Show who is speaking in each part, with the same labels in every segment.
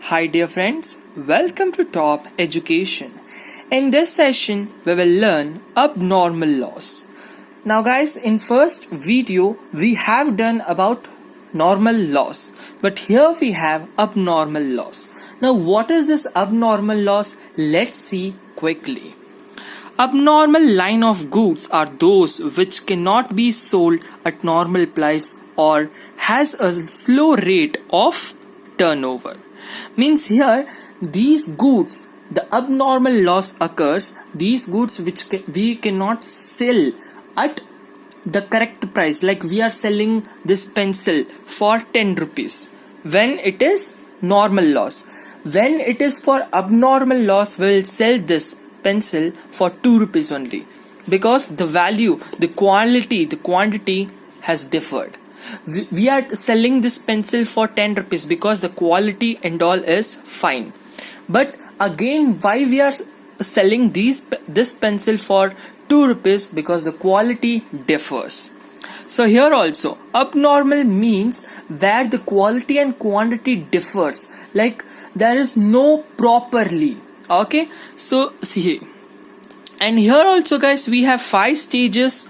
Speaker 1: Hi dear friends, welcome to Top Education. In this session, we will learn abnormal loss. Now guys, in first video, we have done about normal loss. But here we have abnormal loss. Now what is this abnormal loss? Let's see quickly. Abnormal line of goods are those which cannot be sold at normal price or has a slow rate of turnover. Means here these goods, the abnormal loss occurs, these goods which we cannot sell at the correct price, like we are selling this pencil for 10 rupees when it is normal loss. When it is for abnormal loss, we will sell this pencil for 2 rupees only, because the value, the quality, the quantity has differed. We are selling this pencil for 10 rupees because the quality and all is fine. But again, why we are selling this pencil for 2 rupees? Because the quality differs. So here also, abnormal means where the quality and quantity differs, like there is no properly. Okay, so see, and here also guys, we have 5 stages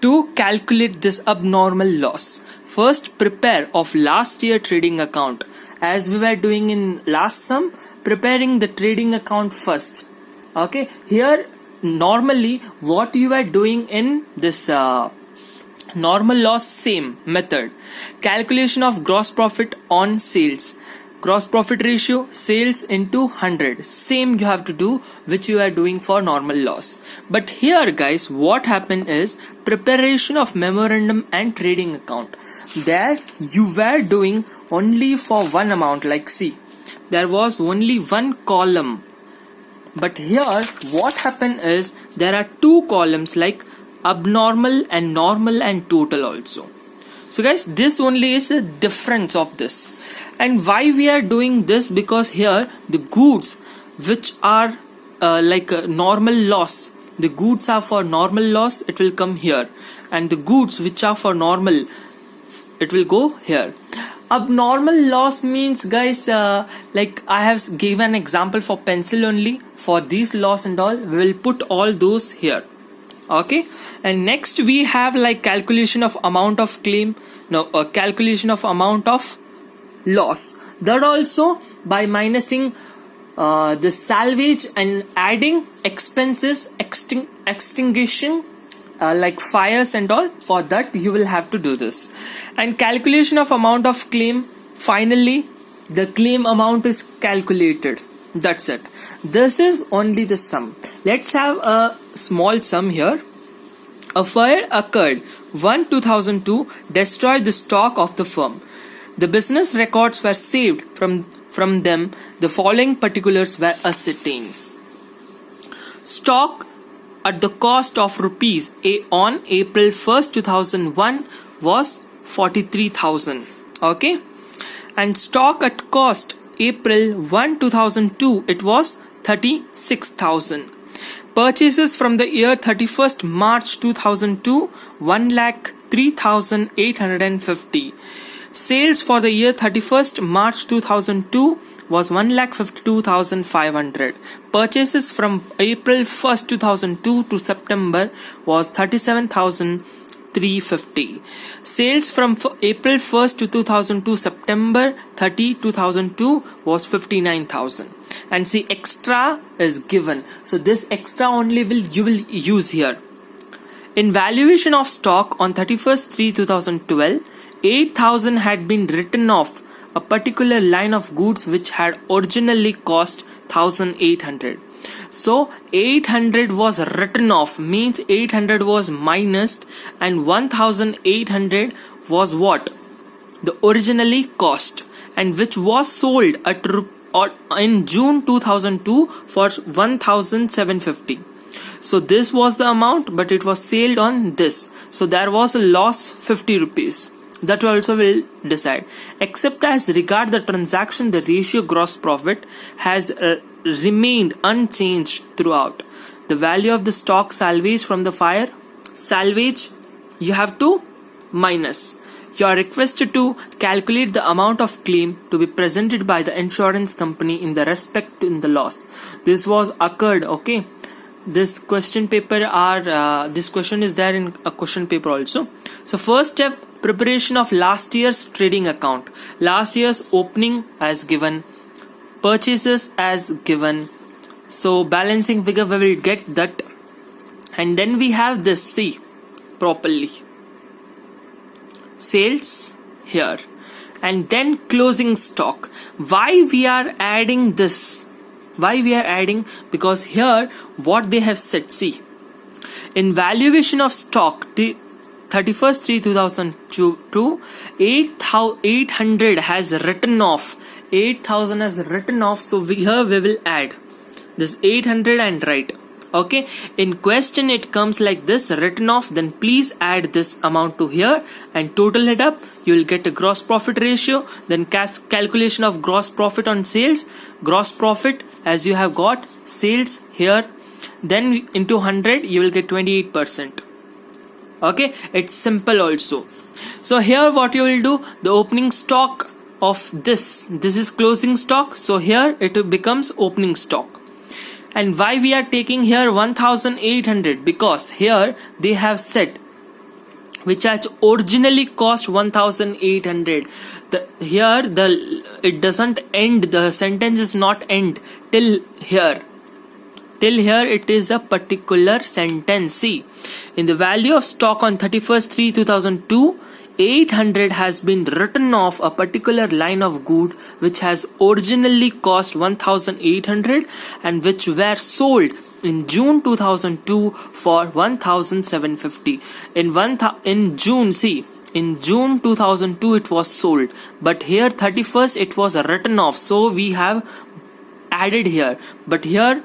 Speaker 1: to calculate this abnormal loss. First, prepare of last year trading account. As we were doing in last sum, preparing the trading account first. Okay, here normally what you are doing in this normal loss, same method. Calculation of gross profit on sales. Gross profit ratio, sales into 100. Same you have to do which you are doing for normal loss. But here guys, what happened is preparation of memorandum and trading account. There you were doing only for one amount, like see, there was only one column. But here what happened is there are 2 columns, like abnormal and normal and total also. So guys, this only is a difference of this. And why we are doing this? Because here the goods which are like a normal loss, the goods are for normal loss, it will come here, and the goods which are for normal, it will go here. Abnormal loss means guys, like I have given an example for pencil only. For these loss and all, we will put all those here. Okay, and next we have like calculation of amount of claim. Now calculation of amount of loss, that also by minusing the salvage and adding expenses, extinguishing like fires and all. For that you will have to do this. And calculation of amount of claim, finally the claim amount is calculated. That's it. This is only the sum. Let's have a small sum here. A fire occurred 1/2002, destroyed the stock of the firm. The business records were saved from them. The following particulars were ascertained. Stock at the cost of rupees on April 1st 2001 was 43,000. Okay, and stock at cost April 1 2002, it was 36,000. Purchases from the year 31st March 2002, 1,03,850. Sales for the year 31st March 2002 was 1,52,500. Purchases from April 1st 2002 to September was 37,350. Sales from April 1st to 2002 September 30 2002 was 59,000. And see, extra is given, so this extra only you will use here. In valuation of stock on 31st/3/2012, 8,000 had been written off a particular line of goods which had originally cost 1,800. So 800 was written off, means 800 was minused, and 1,800 was what? The originally cost, and which was sold at in June 2002 for 1,750. So this was the amount, but it was sold on this. So there was a loss 50 rupees. That also will decide. Except as regard the transaction, the ratio gross profit has remained unchanged throughout. The value of the stock salvage from the fire, salvage you have to minus. You are requested to calculate the amount of claim to be presented by the insurance company in the respect in the loss. This was occurred, okay. This question is there in a question paper also. So first step, preparation of last year's trading account. Last year's opening as given, purchases as given. So balancing figure we will get that, and then we have this, see properly, sales here, and then closing stock. Why we are adding this? Why we are adding? Because here what they have said, see, in valuation of stock 31st/3/2002, 800 has written off, 8,000 has written off. So here we will add this 800 and write, okay. In question it comes like this, written off, then please add this amount to here and total it up. You will get a gross profit ratio, then calculation of gross profit on sales. Gross profit as you have got, sales here, then into 100 you will get 28%. Okay, it's simple also. So here what you will do, the opening stock of this is closing stock, so here it becomes opening stock. And why we are taking here 1800? Because here they have said which has originally cost 1800. It doesn't end, the sentence is not end till here. Till here it is a particular sentence. See, in the value of stock on 31st/3/2002, 800 has been written off a particular line of good which has originally cost 1800 and which were sold in June 2002 for 1750. In June, see, in June 2002 it was sold, but here 31st it was written off, so we have added here. But here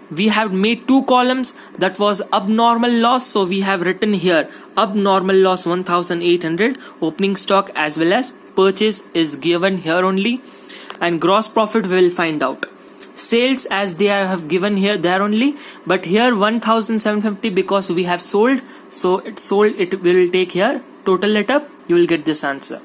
Speaker 1: we have made two columns, that was abnormal loss, so we have written here abnormal loss 1800, opening stock as well as purchase is given here only, and gross profit we will find out. Sales as they have given here there only, but here 1750 because we have sold, so it's sold, it will take here, total it up, you will get this answer.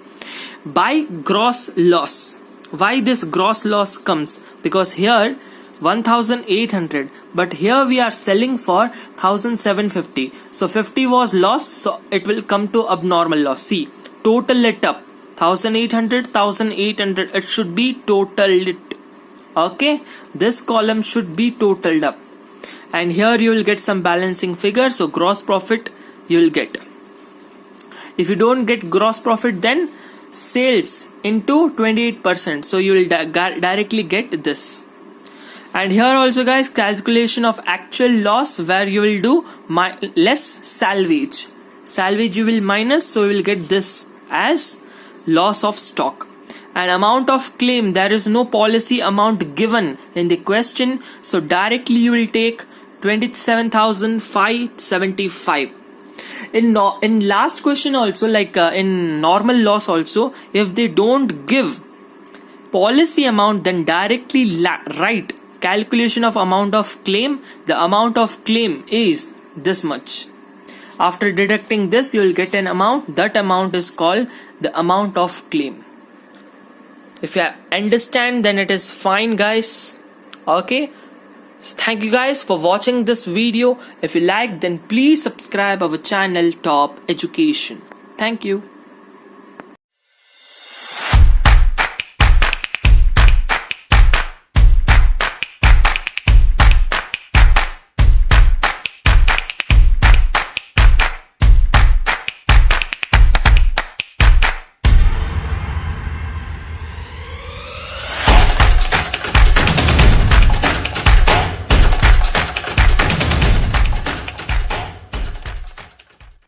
Speaker 1: By gross loss, why this gross loss comes? Because here 1800, but here we are selling for 1750, so 50 was loss, so it will come to abnormal loss. See, total it up, 1800, it should be totaled it. Okay, this column should be totaled up, and here you will get some balancing figure, so gross profit you will get. If you don't get gross profit, then sales into 28%, so you will directly get this. And here also guys, calculation of actual loss, where you will do less salvage you will minus, so you will get this as loss of stock. And amount of claim, there is no policy amount given in the question, so directly you will take 27,575. In last question also, like in normal loss also, if they don't give policy amount, then directly write calculation of amount of claim. The amount of claim is this much. After deducting this, you will get an amount. That amount is called the amount of claim. If you understand, then it is fine guys. Okay, thank you guys for watching this video. If you like, then please subscribe our channel Top Education. Thank you.